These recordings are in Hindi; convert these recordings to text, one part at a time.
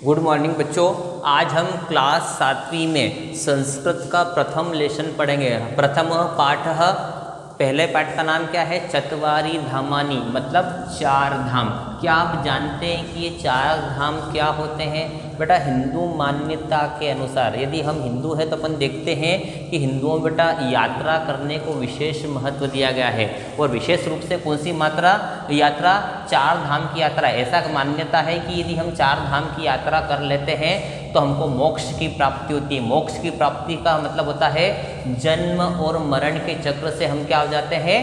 गुड मॉर्निंग बच्चों। आज हम क्लास 7वीं में संस्कृत का प्रथम लेसन पढ़ेंगे। प्रथम पाठ पहले पाठ का नाम क्या है? चत्वारि धामानि, मतलब चार धाम। क्या आप जानते हैं कि ये चार धाम क्या होते हैं? बेटा हिंदू मान्यता के अनुसार, यदि हम हिंदू हैं तो अपन देखते हैं कि हिंदुओं में बेटा यात्रा करने को विशेष महत्व दिया गया है। और विशेष रूप से कौन सी यात्रा? चार धाम की यात्रा। ऐसा मान्यता है कि यदि हम चार धाम की यात्रा कर लेते हैं तो हमको मोक्ष की प्राप्ति होती है। मोक्ष की प्राप्ति का मतलब होता है जन्म और मरण के चक्र से हम क्या हो जाते हैं?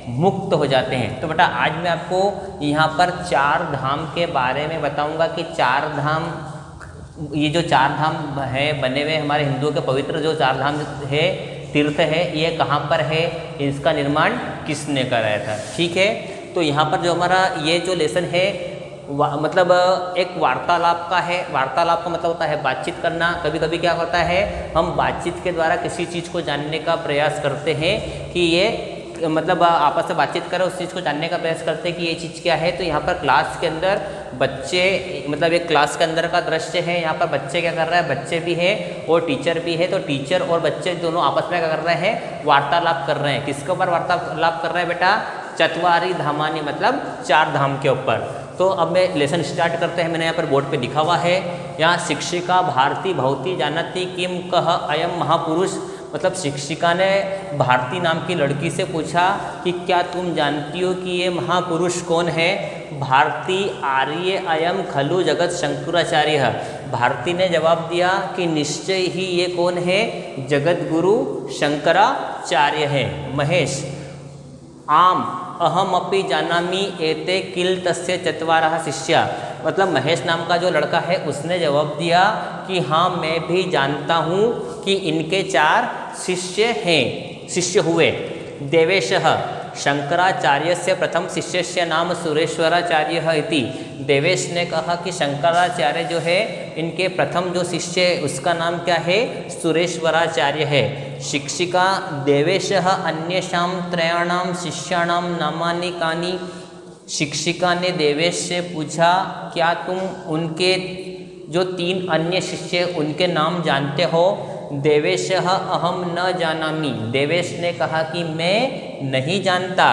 मुक्त हो जाते हैं। तो बेटा आज मैं आपको यहाँ पर चार धाम के बारे में बताऊँगा कि चार धाम, ये जो चार धाम है बने हुए हमारे हिंदुओं के पवित्र जो चार धाम है, तीर्थ है, ये कहाँ पर है, इसका निर्माण किसने कराया था। ठीक है, तो यहाँ पर जो हमारा ये जो लेसन है मतलब एक वार्तालाप का है। वार्तालाप का मतलब होता है बातचीत करना। कभी कभी क्या होता है, हम बातचीत के द्वारा किसी चीज़ को जानने का प्रयास करते हैं कि ये मतलब आपस में बातचीत करें, उस चीज़ को जानने का प्रयास करते हैं कि ये चीज़ क्या है। तो यहाँ पर क्लास के अंदर बच्चे, मतलब एक क्लास के अंदर का दृश्य है। यहाँ पर बच्चे क्या कर रहे हैं? बच्चे भी है और टीचर भी है। तो टीचर और बच्चे दोनों आपस में क्या कर रहे हैं? वार्तालाप कर रहे हैं। किसके ऊपर वार्तालाप कर रहे हैं बेटा? चत्वारि धामानि, मतलब चार धाम के ऊपर। तो अब मैं लेसन स्टार्ट करते हैं। मैंने यहाँ पर बोर्ड पे लिखा हुआ है, यहाँ शिक्षिका भारती भवती जानती किम कह अयम महापुरुष, मतलब शिक्षिका ने भारती नाम की लड़की से पूछा कि क्या तुम जानती हो कि ये महापुरुष कौन है? भारती आर्य अयम खलु जगत शंकराचार्य। भारती ने जवाब दिया कि निश्चय ही ये कौन है? जगत गुरु शंकराचार्य है। महेश आम अहम अपि जानामि एते किल तस्य चत्वारः शिष्या, मतलब महेश नाम का जो लड़का है उसने जवाब दिया कि हाँ मैं भी जानता हूँ कि इनके चार शिष्य हैं, शिष्य हुए। देवेशः शंकराचार्यस्य प्रथम शिष्यस्य नाम सुरेश्वराचार्यः इति। देवेश ने कहा कि शंकराचार्य जो है इनके प्रथम जो शिष्य है उसका नाम क्या है? सुरेश्वराचार्य है। शिक्षिका देवेशः अन्येषां त्रयाणां शिष्याणां नामानि कानि। शिक्षिका ने देवेश से पूछा क्या तुम उनके जो तीन अन्य शिष्य उनके नाम जानते हो? देवेशः अहम न जानामि। देवेश ने कहा कि मैं नहीं जानता।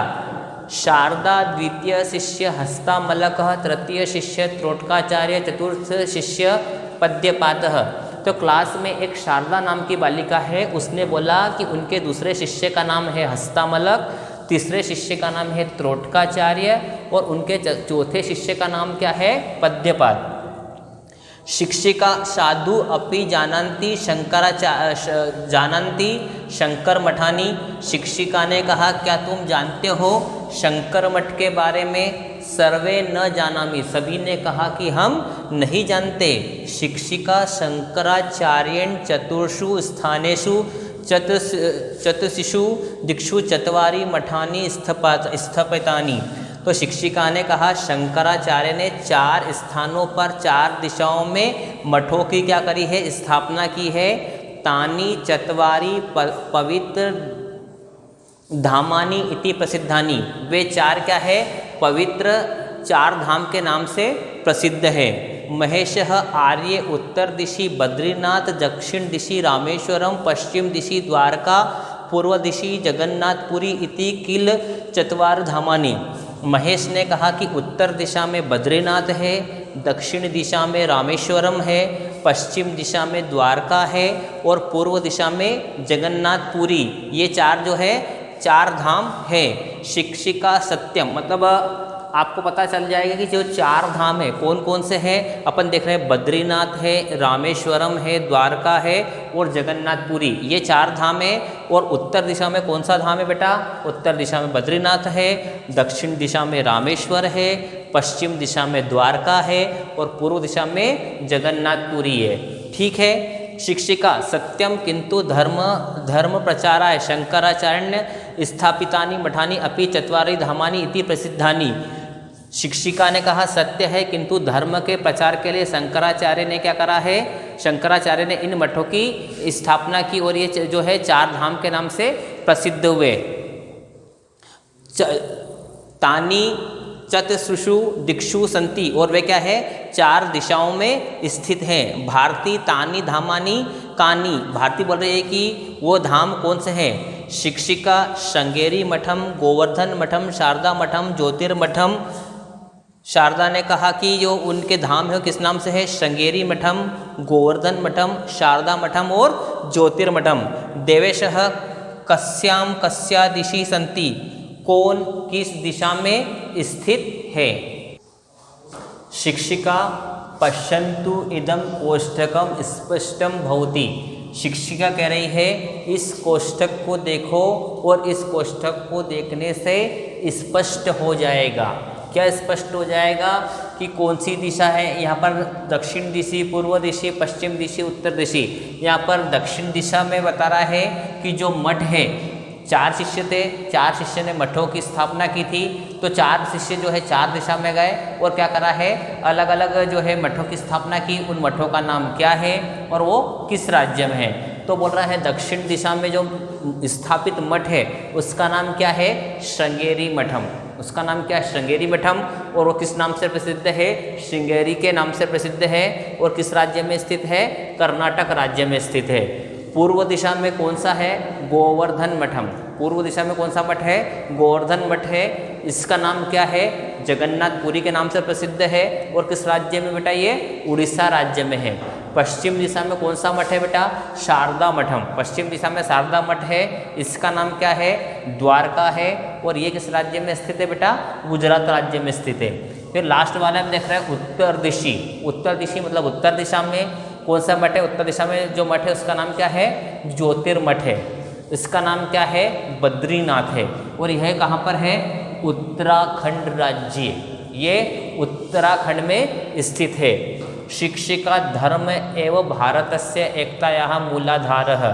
शारदा द्वितीय शिष्य हस्तामलकः, तृतीय शिष्य त्रोटकाचार्य, चतुर्थ शिष्य पद्यपादः। तो क्लास में एक शारदा नाम की बालिका है, उसने बोला कि उनके दूसरे शिष्य का नाम है हस्तामलक, तीसरे शिष्य का नाम है त्रोटकाचार्य और उनके चौथे शिष्य का नाम क्या है? पद्यपाद। शिक्षिका साधु अपि जानन्ति जानन्ति शंकर मठानी। शिक्षिका ने कहा क्या तुम जानते हो शंकर मठ के बारे में? सर्वे न जानामि, सभी ने कहा कि हम नहीं जानते। शिक्षिका शंकराचार्येण चतुर्षु स्थानेषु चतुर्षु दिक्षु चत्वारि मठानि स्थापितानि। तो शिक्षिका ने कहा शंकराचार्य ने चार स्थानों पर, चार दिशाओं में मठों की क्या करी है? स्थापना की है। तानि चत्वारि पवित्र धामानि इति प्रसिद्धानि। वे चार क्या है? पवित्र चार धाम के नाम से प्रसिद्ध है। महेशः आर्य उत्तर दिशि बद्रीनाथ, दक्षिण दिशि रामेश्वरम, पश्चिम दिशि द्वारका, पूर्व दिशि जगन्नाथपुरी इति किल चत्वार धामानि। महेश ने कहा कि उत्तर दिशा में बद्रीनाथ है, दक्षिण दिशा में रामेश्वरम है, पश्चिम दिशा में द्वारका है और पूर्व दिशा में जगन्नाथपुरी। ये चार जो है चार धाम है। शिक्षिका सत्यम, मतलब आपको पता चल जाएगा कि जो चार धाम है कौन कौन से हैं। अपन देख रहे हैं बद्रीनाथ है, रामेश्वरम है, द्वारका है और जगन्नाथपुरी, ये चार धाम है। और उत्तर दिशा में कौन सा धाम है बेटा? उत्तर दिशा में बद्रीनाथ है, दक्षिण दिशा में रामेश्वर है, पश्चिम दिशा में द्वारका है और पूर्व दिशा में जगन्नाथपुरी है। ठीक है। शिक्षिका सत्यम किंतु धर्म प्रचाराय शंकराचार्य स्थापितानि मठानि अपि चत्वारि धामानि इति प्रसिद्धानि। शिक्षिका ने कहा सत्य है किंतु धर्म के प्रचार के लिए शंकराचार्य ने क्या करा है? शंकराचार्य ने इन मठों की स्थापना की और ये जो है चार धाम के नाम से प्रसिद्ध हुए। तानी चतसृषु दिक्षु संति, और वे क्या है, 4 दिशाओं में स्थित हैं। भारती तानी धामानी कानी, भारती बोल रही है कि वो धाम कौन से हैं। शिक्षिका श्रृंगेरी मठम, गोवर्धन मठम, शारदा मठम, ज्योतिर्मठम। शारदा ने कहा कि जो उनके धाम है वो किस नाम से है, श्रृंगेरी मठम, गोवर्धन मठम, शारदा मठम और ज्योतिर्मठम। देवेशः कस्याम कस्या दिशि संति, कौन किस दिशा में स्थित है। शिक्षिका पश्यन्तु इदं कोष्ठकम स्पष्टम भवति, शिक्षिका कह रही है इस कोष्ठक को देखो और इस कोष्ठक को देखने से स्पष्ट हो जाएगा। क्या स्पष्ट हो जाएगा कि कौन सी दिशा है। यहाँ पर दक्षिण दिशा, पूर्व दिशा, पश्चिम दिशा, उत्तर दिशा। यहाँ पर दक्षिण दिशा में बता रहा है कि जो मठ है, 4 शिष्य थे, 4 शिष्य ने मठों की स्थापना की थी, तो 4 शिष्य जो है 4 दिशा में गए और क्या करा है, अलग अलग जो है मठों की स्थापना की। उन मठों का नाम क्या है और वो किस राज्य में है। तो बोल रहा है दक्षिण दिशा में जो स्थापित मठ है उसका नाम क्या है, श्रृंगेरी मठम। उसका नाम क्या है, श्रृंगेरी मठम। और वो किस नाम से प्रसिद्ध है, श्रृंगेरी के नाम से प्रसिद्ध है। और किस राज्य में स्थित है, कर्नाटक राज्य में स्थित है। पूर्व दिशा में कौन सा है, गोवर्धन मठम। पूर्व दिशा में कौन सा मठ है, गोवर्धन मठ है। इसका नाम क्या है, जगन्नाथपुरी के नाम से प्रसिद्ध है। और किस राज्य में बेटा, ये उड़ीसा राज्य में है। पश्चिम दिशा में कौन सा मठ है बेटा, शारदा मठम। पश्चिम दिशा में शारदा मठ है, इसका नाम क्या है, द्वारका है। और ये किस राज्य में स्थित है बेटा, गुजरात राज्य में स्थित है। फिर लास्ट वाले में देख रहे हैं उत्तर दिशी। उत्तर दिशी मतलब उत्तर दिशा में कौन सा मठ है, उत्तर दिशा में जो मठ है उसका नाम क्या है, ज्योतिर्मठ है। इसका नाम क्या है, बद्रीनाथ है। और यह कहाँ पर है, उत्तराखंड राज्य, ये उत्तराखंड में स्थित है। शिक्षिका धर्म एवं भारतस्य एकतायाः मूलाधारः,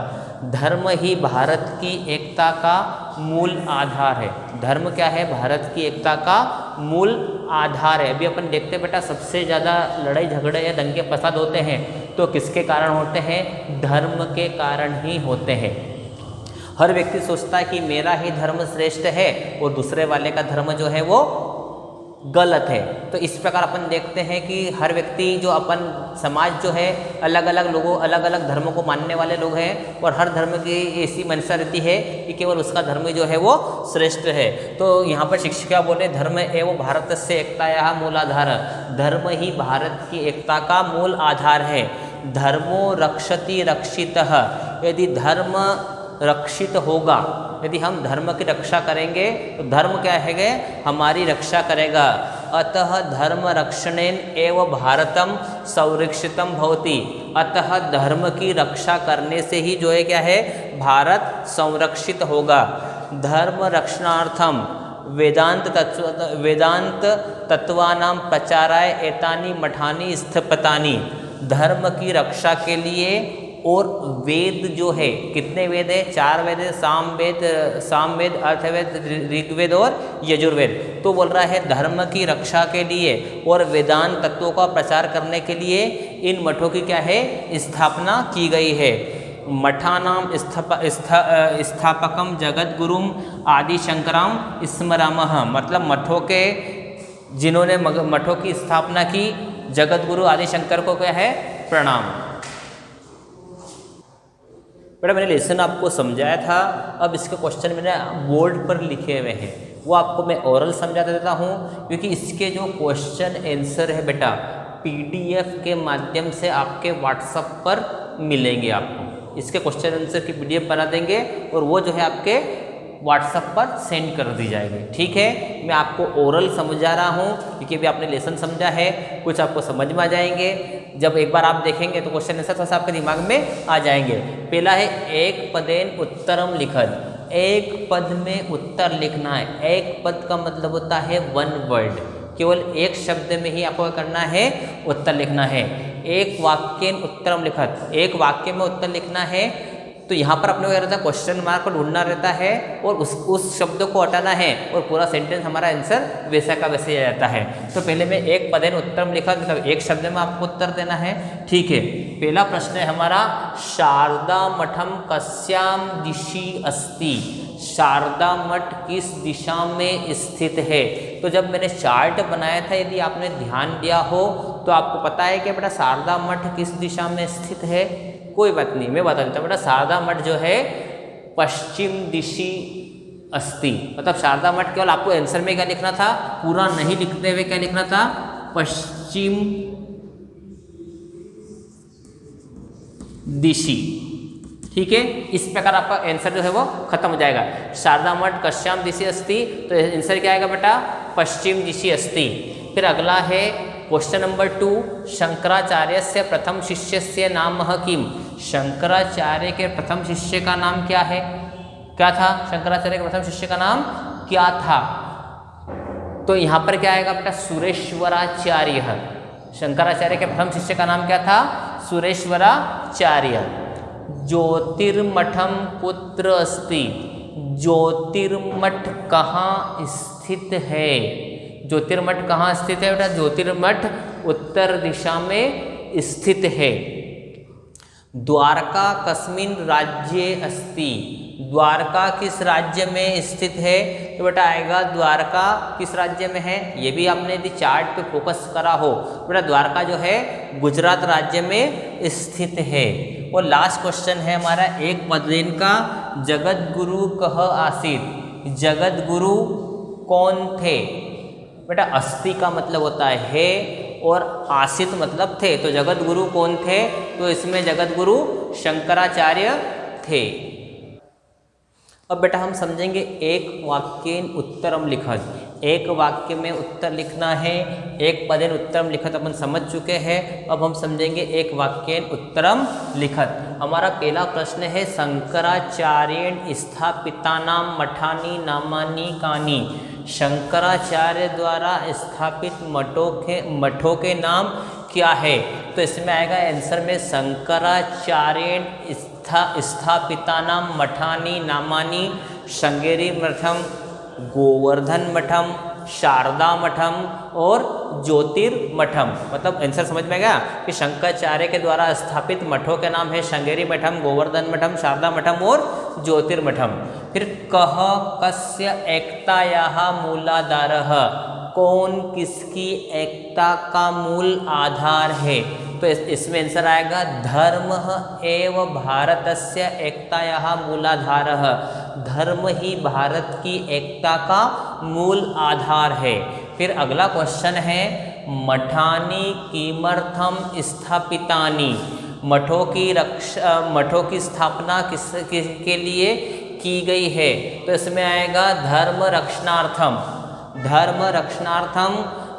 धर्म ही भारत की एकता का मूल आधार है। धर्म क्या है, भारत की एकता का मूल आधार है। अभी अपन देखते बेटा सबसे ज़्यादा लड़ाई झगड़े या दंगे फसाद होते हैं तो किसके कारण होते हैं, धर्म के कारण ही होते हैं। हर व्यक्ति सोचता है कि मेरा ही धर्म श्रेष्ठ है और दूसरे वाले का धर्म जो है वो गलत है। तो इस प्रकार अपन देखते हैं कि हर व्यक्ति जो अपन समाज जो है अलग अलग लोगों, अलग अलग धर्मों को मानने वाले लोग हैं और हर धर्म की ऐसी मंशा रहती है कि केवल उसका धर्म जो है वो श्रेष्ठ है। तो यहाँ पर शिक्षिका बोले धर्म एवं भारत से एकतायाः मूलाधार, धर्म ही भारत की एकता का मूल आधार है। धर्मो रक्षति रक्षितः, यदि धर्म रक्षित होगा, यदि हम धर्म की रक्षा करेंगे तो धर्म क्या है, हमारी रक्षा करेगा। अतः धर्म रक्षणेन एव भारतम संरक्षितम भवति, अतः धर्म की रक्षा करने से ही जो है क्या है, भारत संरक्षित होगा। धर्म रक्षणार्थम वेदांत तत्वानां प्रचाराय एतानि मठानि स्थापितानि, धर्म की रक्षा के लिए और वेद जो है, कितने वेद है, 4 वेद है, सामवेद, अर्थवेद, ऋग्वेद और यजुर्वेद। तो बोल रहा है धर्म की रक्षा के लिए और वेदांत तत्वों का प्रचार करने के लिए इन मठों की क्या है, स्थापना की गई है। मठानाम स्थापकम जगद्गुरुम आदि शंकराम स्मरामः, मतलब मठों के जिन्होंने मठों की स्थापना की, जगतगुरु आदि शंकर को क्या है, प्रणाम। बेटा मैंने लेसन आपको समझाया था, अब इसके क्वेश्चन मैंने बोर्ड पर लिखे हुए हैं, वो आपको मैं ओरल समझा देता हूँ, क्योंकि इसके जो क्वेश्चन आंसर है बेटा PDF के माध्यम से आपके व्हाट्सएप पर मिलेंगे। आपको इसके क्वेश्चन आंसर की PDF बना देंगे और वो जो है आपके व्हाट्सएप पर सेंड कर दी जाएगी। ठीक है, मैं आपको ओरल समझा रहा हूँ क्योंकि अभी आपने लेसन समझा है, कुछ आपको समझ में आ जाएंगे। जब एक बार आप देखेंगे तो क्वेश्चन आंसर थोड़ा सा आपके दिमाग में आ जाएंगे। पहला है एक पदेन उत्तरम लिखत, एक पद में उत्तर लिखना है। एक पद का मतलब होता है 1 वर्ड, केवल एक शब्द में ही आपको करना है, उत्तर लिखना है। एक वाक्य उत्तरम लिखत, एक वाक्य में उत्तर लिखना है। तो यहाँ पर अपने को क्या रहता है, क्वेश्चन मार्क को ढूंढना रहता है और उस शब्द को हटाना है और पूरा सेंटेंस हमारा आंसर वैसा का वैसे ही आ जाता है। तो पहले मैं एक पदेन उत्तरम लिखा, मतलब एक शब्द में आपको उत्तर देना है। ठीक है, पहला प्रश्न है हमारा, शारदा मठम कस्याम दिशि अस्ति, शारदा मठ किस दिशा में स्थित है। तो जब मैंने चार्ट बनाया था, यदि आपने ध्यान दिया हो तो आपको पता है कि बेटा शारदा मठ किस दिशा में स्थित है। कोई बात नहीं, मैं बता देता हूँ बेटा, शारदा मठ जो है पश्चिम दिशी अस्ति। मतलब शारदा मठ केवल आपको आंसर में क्या लिखना था, पूरा नहीं लिखते हुए क्या लिखना था, पश्चिम दिशी। ठीक है, इस प्रकार आपका आंसर जो है वो खत्म हो जाएगा। शारदा मठ कश्याम दिशि अस्ति, तो आंसर क्या आएगा बेटा, पश्चिम दिशि अस्ति। फिर अगला है क्वेश्चन नंबर 2, शंकराचार्य से प्रथम शिष्य से नाम किम। शंकराचार्य के प्रथम शिष्य का नाम क्या है, क्या था, शंकराचार्य के प्रथम शिष्य का नाम क्या था। तो यहाँ पर क्या आएगा बेटा, सुरेश्वराचार्य। शंकराचार्य के प्रथम शिष्य का नाम क्या था, सुरेश्वराचार्य। ज्योतिर्मठम पुत्र अस्ति। ज्योतिर्मठ कहाँ स्थित है, ज्योतिर्मठ कहाँ स्थित है बेटा, ज्योतिर्मठ उत्तर दिशा में स्थित है। द्वारका कस्मिन राज्ये अस्ति। द्वारका किस राज्य में स्थित है, तो बेटा आएगा द्वारका किस राज्य में है। ये भी आपने यदि चार्ट पे फोकस करा हो, बेटा द्वारका जो है गुजरात राज्य में स्थित है। और लास्ट क्वेश्चन है हमारा एक पदेन का, जगत गुरु कह आसीत। जगत गुरु कौन थे, बेटा अस्ति का मतलब होता है और आसित मतलब थे, तो जगत गुरु कौन थे, तो इसमें जगत गुरु शंकराचार्य थे। अब बेटा हम समझेंगे एक वाक्येन उत्तरम लिखत। एक वाक्य में उत्तर लिखना है, एक पदेन उत्तरम लिखत अपन समझ चुके हैं। अब हम समझेंगे एक वाक्येन उत्तरम लिखत। हमारा पहला प्रश्न है, शंकराचार्येण स्थापितानां मठानि नामानि कानि। शंकराचार्य द्वारा स्थापित मठों के नाम क्या है, तो इसमें आएगा आंसर में शंकराचार्येण स्थापितानां मठानि नामानि श्रृंगेरी मठम, गोवर्धन मठम, शारदा मठम और ज्योतिर्मठम। मतलब आंसर समझ में गया कि शंकराचार्य के द्वारा स्थापित मठों के नाम है श्रृंगेरी मठम, गोवर्धन मठम, शारदा मठम और ज्योतिर्मठम। फिर कह कस्य एकतायाः मूलाधारः। कौन किसकी एकता का मूल आधार है, तो इसमें आंसर आएगा धर्म एव भारतस्य एकतायाः मूलाधारः। धर्म ही भारत की एकता का मूल आधार है। फिर अगला क्वेश्चन है, मठानि किमर्थम स्थापितानि। मठों की स्थापना किसके लिए की गई है, तो इसमें आएगा धर्म रक्षणार्थम। धर्म रक्षणार्थम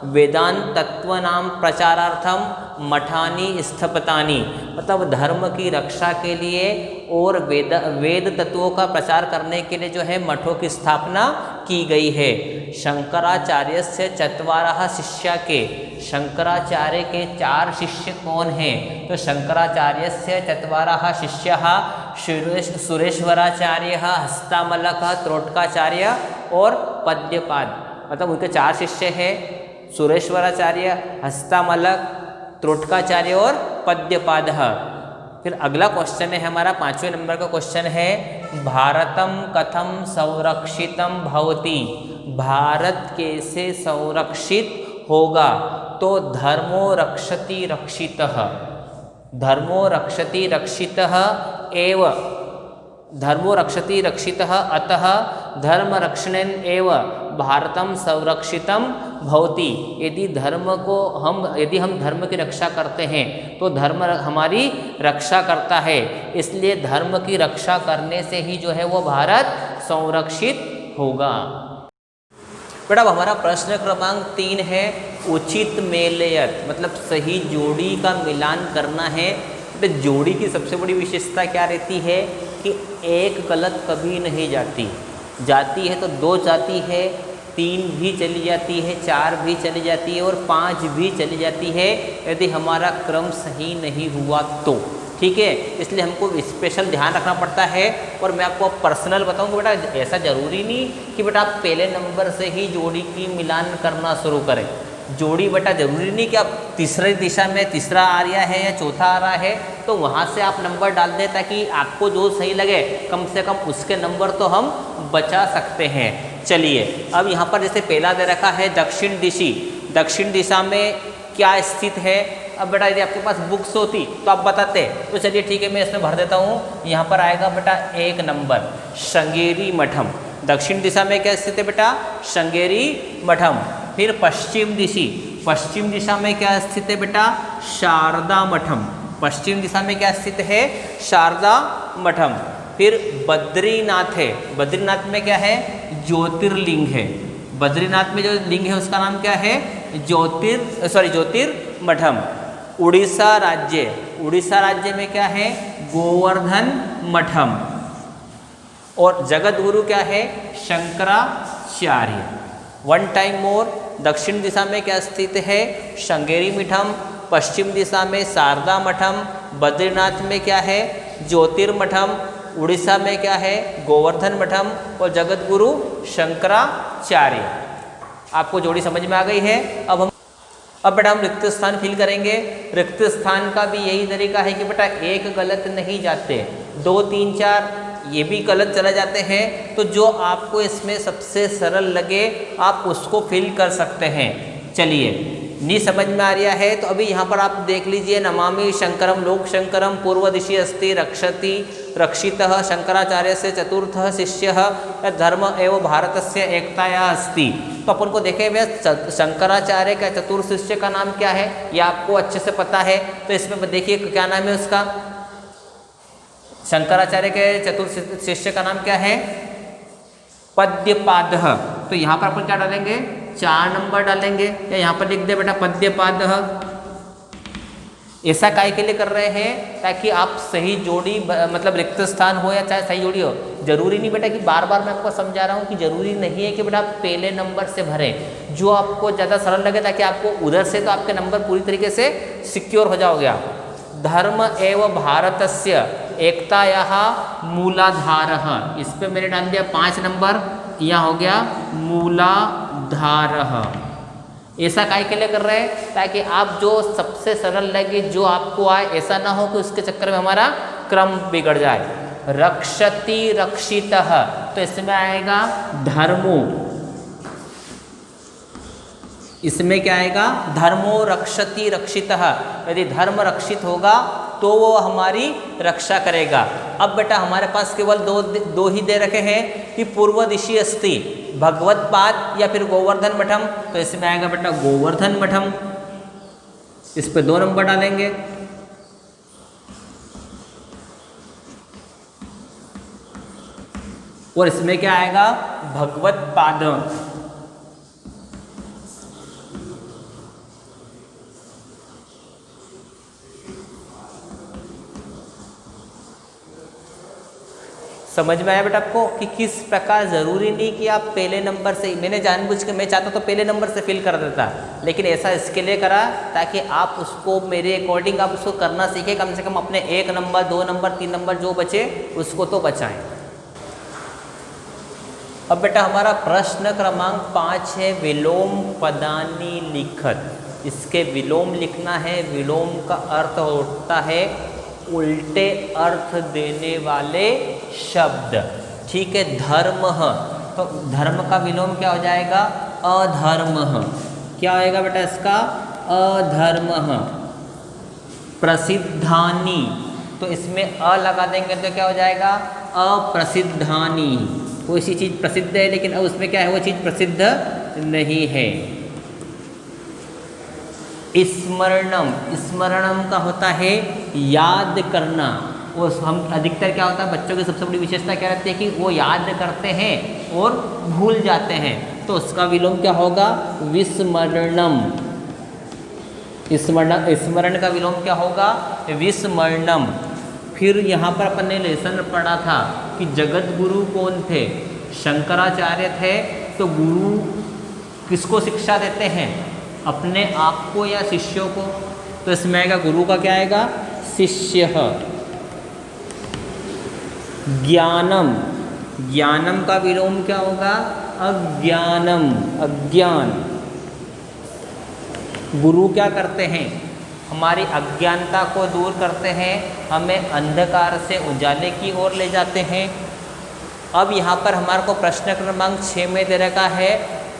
वेदांत तत्वनां प्रचारार्थम मठानि स्थापितानि। मतलब धर्म की रक्षा के लिए और वेद तत्वों का प्रचार करने के लिए जो है मठों की स्थापना की गई है। शंकराचार्य से चत्वारः शिष्या के। शंकराचार्य के 4 शिष्य कौन हैं, तो शंकराचार्य से चत्वारः शिष्यः सुरेश्वराचार्य, हस्तामलक, त्रोटकाचार्य और पद्यपाद। मतलब उनके 4 शिष्य हैं, सुरेश्वराचार्य, हस्तामलक, त्रोटकाचार्य और पद्यपाद। फिर अगला क्वेश्चन है हमारा 5वें नंबर का क्वेश्चन है, भारतम कथम संरक्षितम भवति। भारत कैसे संरक्षित होगा, तो धर्मो रक्षति रक्षितः। धर्मो रक्षति रक्षितः एव। धर्मो रक्षति रक्षितः, अतः धर्म रक्षणेन एव भारतम संरक्षितम भवति। यदि हम धर्म की रक्षा करते हैं तो धर्म हमारी रक्षा करता है, इसलिए धर्म की रक्षा करने से ही जो है वो भारत संरक्षित होगा। बेटा अब हमारा प्रश्न क्रमांक 3 है, उचित मेलयत। मतलब सही जोड़ी का मिलान करना है। तो जोड़ी की सबसे बड़ी विशेषता क्या रहती है कि एक गलत कभी नहीं जाती। जाती है तो 2 जाती है, 3 भी चली जाती है, 4 भी चली जाती है और 5 भी चली जाती है, यदि हमारा क्रम सही नहीं हुआ तो। ठीक है, इसलिए हमको स्पेशल ध्यान रखना पड़ता है। और मैं आपको पर्सनल बताऊंगा बेटा, ऐसा ज़रूरी नहीं कि बेटा आप पहले नंबर से ही जोड़ी की मिलान करना शुरू करें। जोड़ी बेटा जरूरी नहीं कि आप तीसरी दिशा में तीसरा आ रहा है या चौथा आ रहा है तो वहाँ से आप नंबर डाल दें, ताकि आपको जो सही लगे कम से कम उसके नंबर तो हम बचा सकते हैं। चलिए अब यहाँ पर जैसे पहला दे रखा है दक्षिण दिशी, दक्षिण दिशा में क्या स्थित है। अब बेटा यदि आपके पास बुक्स होती तो आप बताते, तो चलिए ठीक है मैं इसमें भर देता हूँ। यहाँ पर आएगा बेटा 1 नंबर श्रृंगेरी मठम। दक्षिण दिशा में क्या स्थित है बेटा? श्रृंगेरी मठम। फिर पश्चिम दिशी, पश्चिम दिशा में क्या स्थित है बेटा? शारदा मठम। पश्चिम दिशा में क्या स्थित है? शारदा मठम। फिर बद्रीनाथ है, बद्रीनाथ में क्या है? ज्योतिर्लिंग है। बद्रीनाथ में जो लिंग है उसका नाम क्या है? ज्योतिर्मठम। उड़ीसा राज्य, उड़ीसा राज्य में क्या है? गोवर्धन मठम। और जगत गुरु क्या है? शंकराचार्य। वन टाइम मोर, दक्षिण दिशा में क्या स्थित है? श्रृंगेरी मठम। पश्चिम दिशा में शारदा मठम। बद्रीनाथ में क्या है? ज्योतिर्मठम। उड़ीसा में क्या है? गोवर्धन मठम। और जगत गुरु शंकराचार्य। आपको जोड़ी समझ में आ गई है। अब बेटा हम रिक्त स्थान फिल करेंगे। रिक्त स्थान का भी यही तरीका है कि बेटा एक गलत नहीं जाते, 2 3 4 ये भी गलत चले जाते हैं। तो जो आपको इसमें सबसे सरल लगे आप उसको फिल कर सकते हैं। चलिए नहीं समझ में आ रहा है तो अभी यहाँ पर आप देख लीजिए। नमामि शंकरम लोक शंकरम पूर्व दिशि अस्ति रक्षति रक्षितः शंकराचार्य से चतुर्थः शिष्यः धर्म एवं भारतस्य एकताया अस्ति। तो अपन को देखे हुए शंकराचार्य का चतुर्थ शिष्य का नाम क्या है ये आपको अच्छे से पता है। तो इसमें देखिए क्या नाम है उसका? शंकराचार्य के चतुर्थ शिष्य का नाम क्या है? पद्यपादः। तो यहाँ पर अपन क्या डालेंगे? 4 नंबर डालेंगे या यहाँ पर लिख दे बेटा पद्यपादः। ऐसा काय के लिए कर रहे हैं? ताकि आप सही जोड़ी मतलब रिक्त स्थान हो या चाहे सही जोड़ी हो, जरूरी नहीं बेटा कि बार बार मैं आपको समझा रहा हूँ कि जरूरी नहीं है कि बेटा आप पहले नंबर से भरें, जो आपको ज़्यादा सरल लगे ताकि आपको उधर से तो आपके नंबर पूरी तरीके से सिक्योर हो जाओगे आप। धर्म एवं भारतस्य एकतायाः मूलाधारः, इस पे मैंने डाल दिया 5 नंबर, यहाँ हो गया मूलाधारः। ऐसा काय के लिए कर रहे हैं? ताकि आप जो सबसे सरल लगे जो आपको आए, ऐसा ना हो कि उसके चक्कर में हमारा क्रम बिगड़ जाए। रक्षति रक्षितः, तो इसमें आएगा धर्मो। इसमें क्या आएगा? धर्मो रक्षति रक्षितः। यदि धर्म रक्षित होगा तो वो हमारी रक्षा करेगा। अब बेटा हमारे पास केवल दो ही दे रखे हैं कि पूर्व दिशि अस्ति भगवत पाद या फिर गोवर्धन मठम। तो इसमें आएगा बेटा गोवर्धन मठम। इस पे 2 नंबर डालेंगे। और इसमें क्या आएगा? भगवत पाद। समझ में आया बेटा आपको कि किस प्रकार? ज़रूरी नहीं कि आप पहले नंबर से, मैंने जानबूझ के, मैं चाहता तो पहले नंबर से फिल कर देता, लेकिन ऐसा इसके लिए करा ताकि आप उसको मेरे अकॉर्डिंग आप उसको करना सीखें। कम से कम अपने 1 नंबर 2 नंबर 3 नंबर जो बचे उसको तो बचाएं। अब बेटा हमारा प्रश्न क्रमांक 5 है विलोम पदानि लिखत। इसके विलोम लिखना है। विलोम का अर्थ होता है उल्टे अर्थ देने वाले शब्द। ठीक है। धर्म, तो धर्म का विलोम क्या हो जाएगा? अधर्म। क्या होएगा बेटा इसका? अधर्म। प्रसिद्धानि, तो इसमें अ लगा देंगे तो क्या हो जाएगा? अप्रसिद्धानि। कोई सी चीज़ प्रसिद्ध है लेकिन अब उसमें क्या है? वो चीज़ प्रसिद्ध नहीं है। स्मरणम, स्मरणम का होता है याद करना। वो हम अधिकतर क्या होता है बच्चों की सबसे बड़ी विशेषता क्या रहती है कि वो याद करते हैं और भूल जाते हैं। तो उसका विलोम क्या होगा? विस्मरणम। स्मरण का विलोम क्या होगा? विस्मरणम। फिर यहाँ पर अपन ने लेसन पढ़ा था कि जगत गुरु कौन थे? शंकराचार्य थे। तो गुरु किसको शिक्षा देते हैं? अपने आप को या शिष्यों को? तो इसमें आएगा गुरु का क्या आएगा? शिष्य। ज्ञानम, ज्ञानम का विलोम क्या होगा? अज्ञानम, अज्ञान। गुरु क्या करते हैं? हमारी अज्ञानता को दूर करते हैं, हमें अंधकार से उजाले की ओर ले जाते हैं। अब यहाँ पर हमारे को प्रश्न क्रमांक 6 में दे रखा है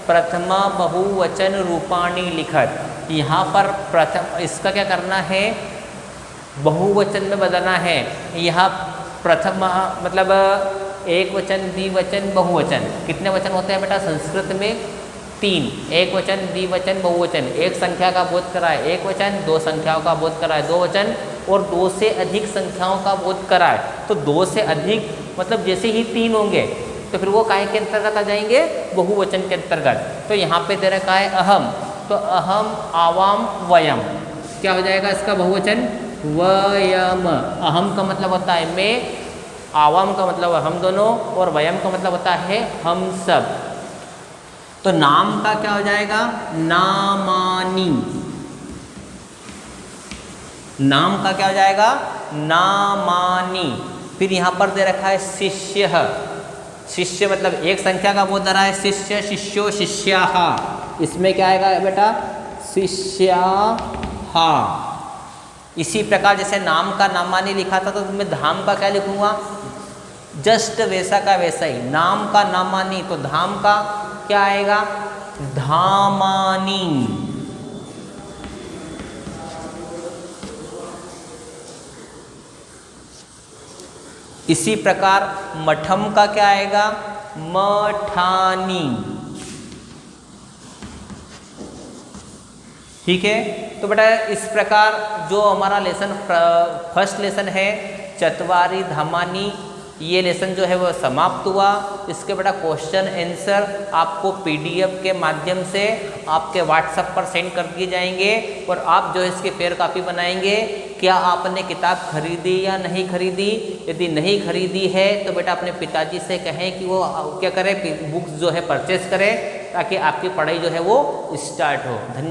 प्रथमा बहुवचन रूपाणी लिखत। यहाँ पर प्रथम इसका क्या करना है, बहुवचन में बदलना है। यहाँ प्रथम मतलब एक वचन, द्विवचन, बहुवचन, कितने वचन होते हैं बेटा संस्कृत में? 3। एक वचन, द्विवचन, बहुवचन। एक संख्या का बोध कराए एक वचन, 2 संख्याओं का बोध कराए 2 वचन, और 2 से अधिक संख्याओं का बोध कराए। तो 2 से अधिक मतलब जैसे ही 3 होंगे तो फिर वो काय के अंतर्गत आ जाएंगे? बहुवचन के अंतर्गत। तो यहाँ पे दे रखा है अहम, तो अहम, आवाम, वयम, क्या हो जाएगा इसका बहुवचन? वयम। अहम का मतलब होता है मैं, आवाम का मतलब हम दोनों, और वयम का मतलब होता है हम सब। तो नाम का क्या हो जाएगा? नामानी। नाम का क्या हो जाएगा? नामानी। फिर यहाँ पर दे रखा है शिष्य। शिष्य मतलब एक संख्या का बोध रहा है, शिष्य, शिष्यो, शिष्याः। इसमें क्या आएगा बेटा? शिष्याः। इसी प्रकार जैसे नाम का नामानी लिखा था तो मैं धाम का क्या लिखूंगा? जस्ट वैसा का वैसा ही। नाम का नामानी, तो धाम का क्या आएगा? धामानी। इसी प्रकार मठम का क्या आएगा? मठानी। ठीक है, तो बेटा इस प्रकार जो हमारा लेसन फर्स्ट लेसन है चत्वारी धामानी, ये लेसन जो है वो समाप्त हुआ। इसके बेटा क्वेश्चन आंसर आपको पीडीएफ के माध्यम से आपके व्हाट्सएप पर सेंड कर दिए जाएंगे, और आप जो है इसके पेयर कॉपी बनाएंगे। क्या आपने किताब खरीदी या नहीं खरीदी? यदि नहीं खरीदी है तो बेटा अपने पिताजी से कहें कि वो क्या करें, बुक्स जो है परचेस करें, ताकि आपकी पढ़ाई जो है वो स्टार्ट हो। धन्यवाद।